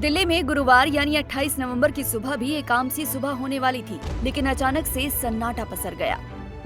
दिल्ली में गुरुवार यानी 28 नवंबर की सुबह भी एक आम सी सुबह होने वाली थी, लेकिन अचानक से सन्नाटा पसर गया।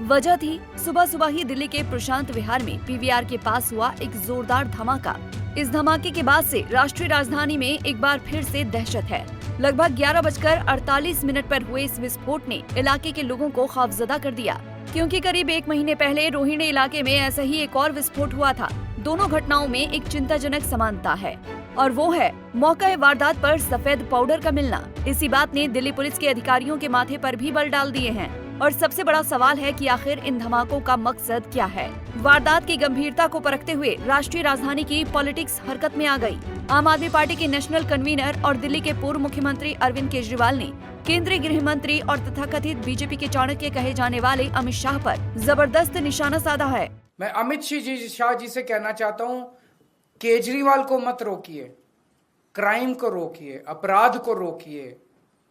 वजह थी सुबह सुबह ही दिल्ली के प्रशांत विहार में पीवीआर के पास हुआ एक जोरदार धमाका। इस धमाके के बाद से राष्ट्रीय राजधानी में एक बार फिर से दहशत है। लगभग 11:48 पर हुए इस विस्फोट ने इलाके के लोगों को खौफजदा कर दिया, क्योंकि करीब 1 महीने पहले रोहिणी इलाके में ऐसा ही एक और विस्फोट हुआ था। दोनों घटनाओं में एक चिंताजनक समानता है और वो है मौका वारदात पर सफेद पाउडर का मिलना। इसी बात ने दिल्ली पुलिस के अधिकारियों के माथे पर भी बल डाल दिए हैं और सबसे बड़ा सवाल है कि आखिर इन धमाकों का मकसद क्या है। वारदात की गंभीरता को परखते हुए राष्ट्रीय राजधानी की पॉलिटिक्स हरकत में आ गई। आम आदमी पार्टी के नेशनल कन्वीनर और दिल्ली के पूर्व मुख्यमंत्री अरविंद केजरीवाल ने केंद्रीय गृह मंत्री और तथाकथित बीजेपी के चाणक्य कहे जाने वाले अमित शाह पर जबरदस्त निशाना साधा है। मैं अमित शाह जी से कहना चाहता हूं, केजरीवाल को मत रोकिए, क्राइम को रोकिए, अपराध को रोकिए,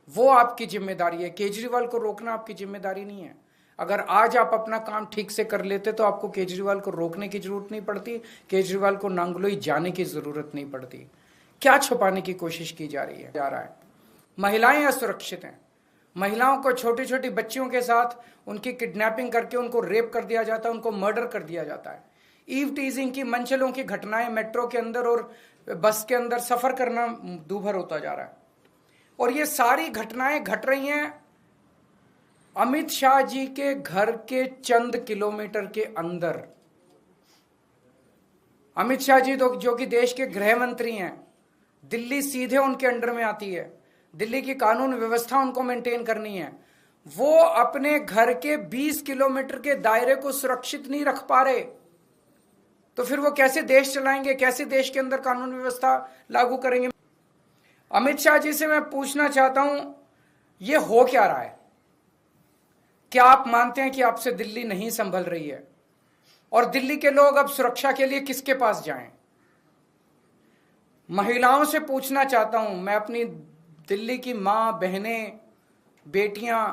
वो आपकी जिम्मेदारी है। केजरीवाल को रोकना आपकी जिम्मेदारी नहीं है। अगर आज आप अपना काम ठीक से कर लेते तो आपको केजरीवाल को रोकने की जरूरत नहीं पड़ती, केजरीवाल को नांगलोई जाने की जरूरत नहीं पड़ती। क्या छुपाने की कोशिश की जा रहा है। महिलाएं असुरक्षित हैं। महिलाओं को, छोटी छोटी बच्चियों के साथ उनकी किडनैपिंग करके उनको रेप कर दिया जाता है, उनको मर्डर कर दिया जाता है। ईव टीजिंग की, मनचलों की घटनाएं मेट्रो के अंदर और बस के अंदर सफर करना दूभर होता जा रहा है। और ये सारी घटनाएं घट रही हैं अमित शाह जी के घर के चंद किलोमीटर के अंदर। अमित शाह जी जो कि देश के गृह मंत्री हैं, दिल्ली सीधे उनके अंडर में आती है। दिल्ली की कानून व्यवस्था उनको मेंटेन करनी है। वो अपने घर के 20 किलोमीटर के दायरे को सुरक्षित नहीं रख पा रहे, तो फिर वो कैसे देश चलाएंगे, कैसे देश के अंदर कानून व्यवस्था लागू करेंगे। अमित शाह जी से मैं पूछना चाहता हूं, ये हो क्या रहा है? क्या आप मानते हैं कि आपसे दिल्ली नहीं संभल रही है? और दिल्ली के लोग अब सुरक्षा के लिए किसके पास जाएं? महिलाओं से पूछना चाहता हूं, मैं अपनी दिल्ली की मां, बहनें, बेटियां,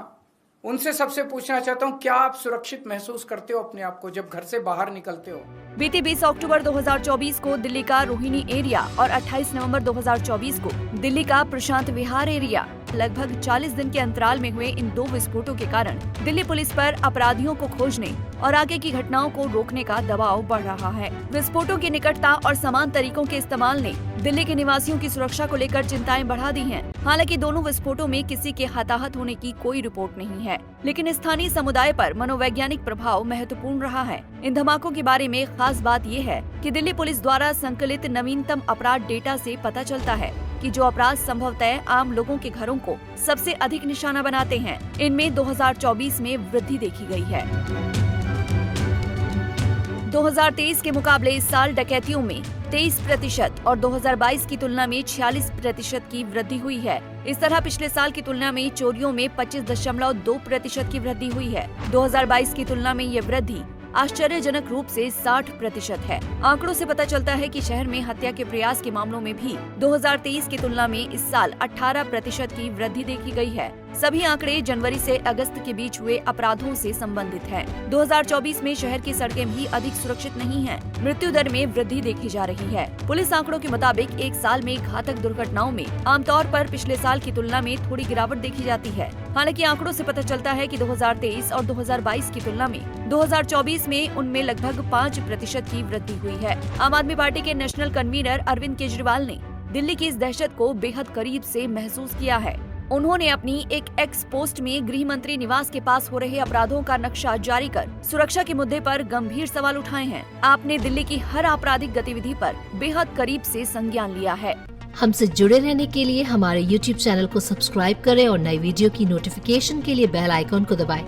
उनसे सबसे पूछना चाहता हूं, क्या आप सुरक्षित महसूस करते हो अपने आप को जब घर से बाहर निकलते हो? बीते 20 अक्टूबर 2024 को दिल्ली का रोहिणी एरिया और 28 नवंबर 2024 को दिल्ली का प्रशांत विहार एरिया, लगभग 40 दिन के अंतराल में हुए इन 2 विस्फोटों के कारण दिल्ली पुलिस पर अपराधियों को खोजने और आगे की घटनाओं को रोकने का दबाव बढ़ रहा है। विस्फोटों की निकटता और समान तरीकों के इस्तेमाल ने दिल्ली के निवासियों की सुरक्षा को लेकर चिंताएं बढ़ा दी हैं। हालांकि दोनों विस्फोटों में किसी के हताहत होने की कोई रिपोर्ट नहीं है, लेकिन स्थानीय समुदाय पर मनोवैज्ञानिक प्रभाव महत्वपूर्ण रहा है। इन धमाकों के बारे में खास बात ये है कि दिल्ली पुलिस द्वारा संकलित नवीनतम अपराध डेटा से पता चलता है कि जो अपराध संभवतः आम लोगों के घरों को सबसे अधिक निशाना बनाते हैं, इनमें 2024 में वृद्धि देखी गई है। 2023 के मुकाबले इस साल डकैतियों में 23% और 2022 की तुलना में 46% की वृद्धि हुई है। इस तरह पिछले साल की तुलना में चोरियों में 25.2% की वृद्धि हुई है। 2022 की तुलना में ये वृद्धि आश्चर्यजनक रूप से 60% है। आंकड़ों से पता चलता है कि शहर में हत्या के प्रयास के मामलों में भी 2023 की तुलना में इस साल 18% की वृद्धि देखी गई है। सभी आंकड़े जनवरी से अगस्त के बीच हुए अपराधों से संबंधित हैं। 2024 में शहर की सड़कें भी अधिक सुरक्षित नहीं हैं। मृत्यु दर में वृद्धि देखी जा रही है। पुलिस आंकड़ों के मुताबिक एक साल में घातक दुर्घटनाओं में आमतौर पर पिछले साल की तुलना में थोड़ी गिरावट देखी जाती है। हालांकि आंकड़ों से पता चलता है कि 2023 और 2022 की तुलना में 2024 में उनमें लगभग 5% की वृद्धि हुई है। आम आदमी पार्टी के नेशनल कन्वीनर अरविंद केजरीवाल ने दिल्ली की इस दहशत को बेहद करीब से महसूस किया है। उन्होंने अपनी एक एक्स पोस्ट में गृह मंत्री निवास के पास हो रहे अपराधों का नक्शा जारी कर सुरक्षा के मुद्दे पर गंभीर सवाल उठाए हैं। आपने दिल्ली की हर आपराधिक गतिविधि पर बेहद करीब से संज्ञान लिया है। हमसे जुड़े रहने के लिए हमारे YouTube चैनल को सब्सक्राइब करें और नई वीडियो की नोटिफिकेशन के लिए बेल आइकॉन को दबाएं।